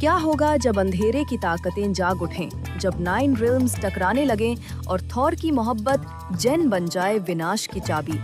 क्या होगा जब अंधेरे की ताकतें जाग उठें, जब 9 रिल्म्स टकराने लगें और थॉर की मोहब्बत जेन बन जाए विनाश की चाबी।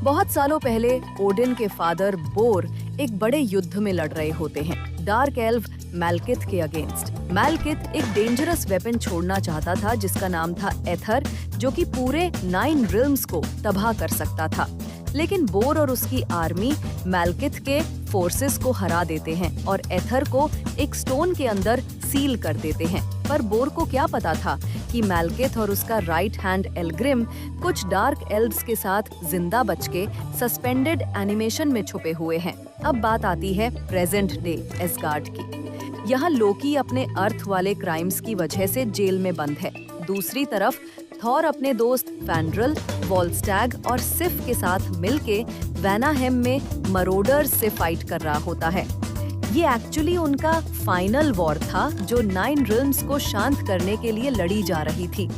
बहुत सालों पहले ओडिन के फादर बोर एक बड़े युद्ध में लड़ रहे होते हैं, डार्क एल्व मैलकिथ के अगेंस्ट। मैलकिथ एक डेंजरस वेपन छोड़ना चाहता था जिसका नाम था एथर, जो कि पूरे 9 रिल्म्स को तबाह कर सकता था। लेकिन बोर और उसकी आर्मी मैलकिथ के फोर्सेस को हरा देते हैं और एथर को एक स्टोन के अंदर सील कर देते हैं। पर बोर को क्या पता था कि मैलकिथ और उसका राइट हैंड एल्ग्रिम कुछ डार्क एल्व्स के साथ जिंदा बच के सस्पेंडेड एनिमेशन में छुपे हुए हैं। अब बात आती है प्रेजेंट डे एसगार्ड की। यहाँ लोकी अपने अर्थ वाले क्राइम्स की वजह से जेल में बंद है। दूसरी तरफ थॉर अपने दोस्त फैंड्रल, वॉलस्टैग और सिफ के साथ मिलके वैनाहेम में मरोडर्स से फाइट कर रहा होता है। ये एक्चुअली उनका फाइनल वॉर था जो 9 रिल्म्स को शांत करने के लिए लड़ी जा रही थी।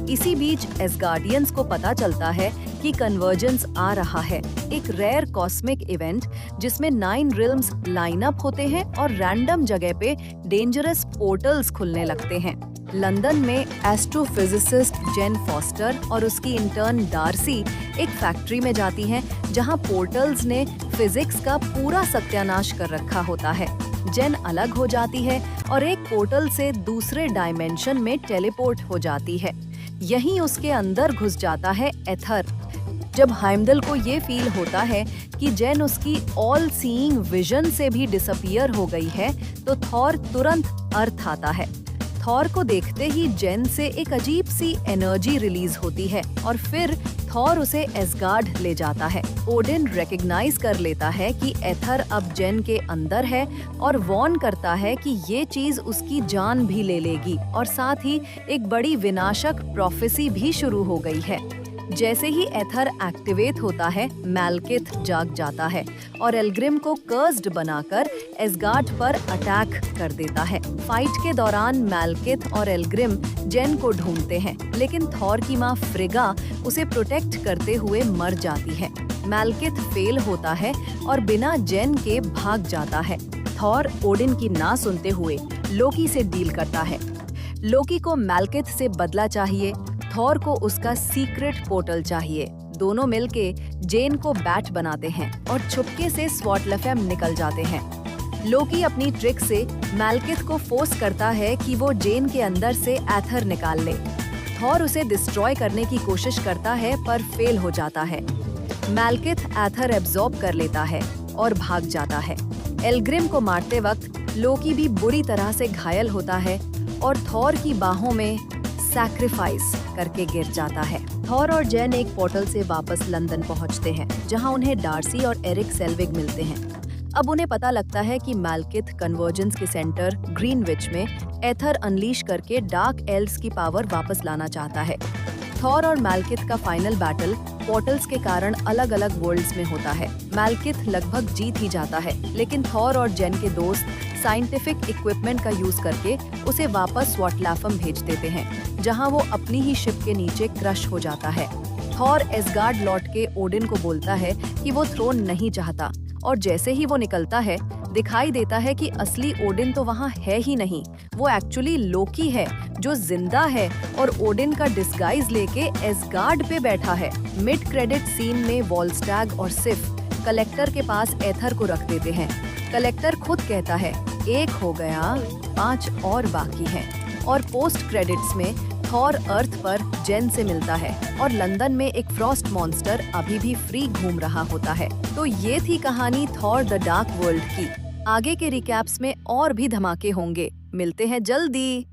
इसी बीच एसगार्डियंस को पता चलता है कि कन्वर्जेंस आ रहा है, एक रेयर कॉस्मिक इवेंट जिसमें 9 रिल्म्स लाइन अप होते हैं और रैंडम जगह पे डेंजरस पोर्टल्स खुलने लगते हैं। लंदन में एस्ट्रोफिजिसिस्ट जेन फॉस्टर और उसकी इंटर्न डार्सी एक फैक्ट्री में जाती हैं जहां पोर्टल्स ने फिजिक्स का पूरा सत्यानाश कर रखा होता है। जेन अलग हो जाती है और एक पोर्टल से दूसरे डायमेंशन में टेलीपोर्ट हो जाती है। यहीं उसके अंदर घुस जाता है एथर। जब हाइमदल को ये फील होता है कि जेन उसकी ऑल सीइंग विजन से भी डिसअपियर हो गई है, तो थॉर तुरंत अर्थ आता है। थॉर को देखते ही जेन से एक अजीब सी एनर्जी रिलीज होती है और फिर थॉर उसे एसगार्ड ले जाता है। ओडिन रिकॉग्नाइज कर लेता है कि एथर अब जेन के अंदर है और वॉर्न करता है कि ये चीज उसकी जान भी ले लेगी और साथ ही एक बड़ी विनाशक प्रोफेसी भी शुरू हो गई है। जैसे ही एथर एक्टिवेट होता है, मैलकिथ जाग जाता है और एल्ग्रिम को कर्स्ड बनाकर एसगार्ड पर अटैक कर देता है। फाइट के दौरान मैलकिथ और एल्ग्रिम जेन को ढूंढते हैं, लेकिन थॉर की मां फ्रिगा उसे प्रोटेक्ट करते हुए मर जाती है। मैलकिथ फेल होता है और बिना जेन के भाग जाता है। थॉर ओडिन की ना सुनते हुए लोकी से डील करता है। लोकी को मैलकिथ से बदला चाहिए, थॉर को उसका सीक्रेट पोर्टल चाहिए। दोनों मिलके जेन को बैट बनाते हैं और चुपके से स्वॉटलफेम निकल जाते हैं। लोकी अपनी ट्रिक से मैलकिथ को फोर्स करता है कि वो जेन के अंदर से एथर निकाल ले। थॉर उसे डिस्ट्रॉय करने की कोशिश करता है पर फेल हो जाता है। मैलकिथ एथर एब्जॉर्ब कर लेता है और भाग जाता है। एल्ग्रिम को मारते वक्त लोकी भी बुरी तरह से घायल होता है और थॉर की बाहों में सैक्रिफाइस करके गिर जाता है। थॉर और जेन एक पोर्टल से वापस लंदन पहुंचते हैं, जहां उन्हें डार्सी और एरिक सेल्विग मिलते हैं। अब उन्हें पता लगता है कि मैलकिथ कन्वर्जेंस के सेंटर ग्रीनविच में एथर अनलीश करके डार्क एल्व्स की पावर वापस लाना चाहता है। थॉर और मैलकिथ का फाइनल बैटल पोर्टल्स के कारण अलग अलग वर्ल्ड्स में होता है। मैलकिथ लगभग जीत ही जाता है, लेकिन थॉर और जेन के दोस्त साइंटिफिक इक्विपमेंट का यूज करके उसे वापस स्वॉटलैफम भेज देते हैं, जहां वो अपनी ही शिप के नीचे क्रश हो जाता है। थॉर एसगार्ड लौट के ओडिन को बोलता है कि वो थ्रोन नहीं चाहता और जैसे ही वो निकलता है, दिखाई देता है कि असली ओडिन तो वहाँ है ही नहीं। वो एक्चुअली लोकी है जो जिंदा है और ओडिन का डिस्गाइज लेके एसगार्ड पे बैठा है। मिड क्रेडिट सीन में वॉलस्टैग और सिफ कलेक्टर के पास एथर को रख देते हैं। कलेक्टर खुद कहता है 1 हो गया, 5 और बाकी हैं। और पोस्ट क्रेडिट्स में थॉर अर्थ पर जेन से मिलता है और लंदन में एक फ्रॉस्ट मॉन्स्टर अभी भी फ्री घूम रहा होता है। तो ये थी कहानी थॉर द डार्क वर्ल्ड की। आगे के रिकैप्स में और भी धमाके होंगे। मिलते हैं जल्दी।